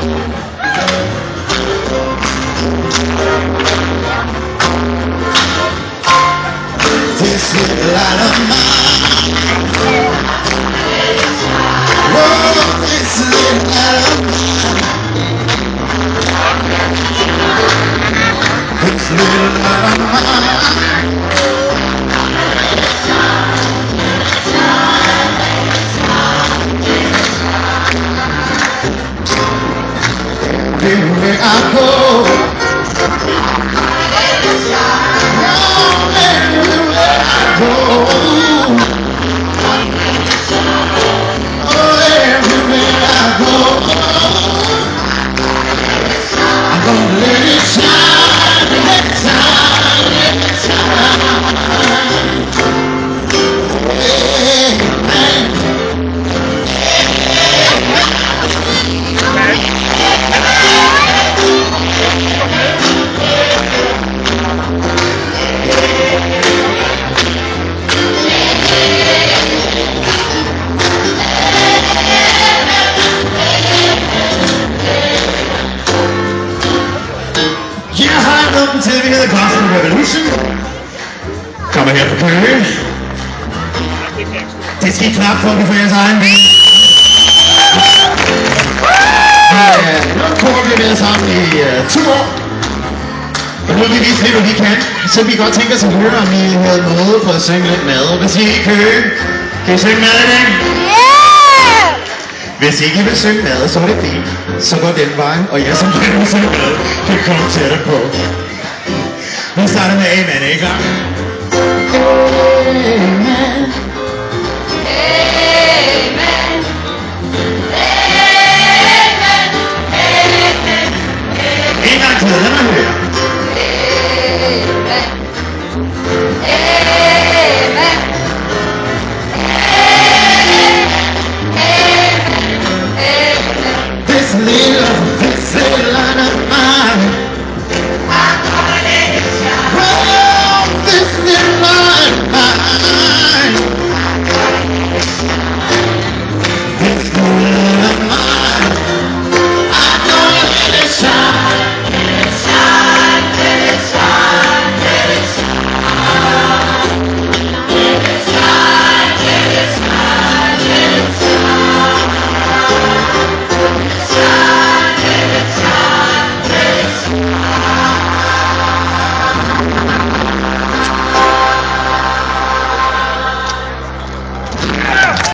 This little light of mine. Oh, this little light of mine. This little light of mine. Everywhere I go, oh, everywhere I go, oh, everywhere I go, I'm gonna let it shine, let it shine, let it shine. Welcome to the Gospel Revolution. Kommer her på Køge. Det skal I klappe for, vi får jeres egen bil. Nu kommer vi med sammen i 2 år. Og nu vil vi vise lidt, hvad vi kan. Så vi godt tænke os at høre, om I havde noget for at synge lidt med. Hvis I er i Køge, kan I synge med i dag? Hvis I ikke vil synge med, så er det fint. Så går den vej, og jeg som gerne vil synge med, kan komme tættere på. Vi starter med Amen, ikke? Amen.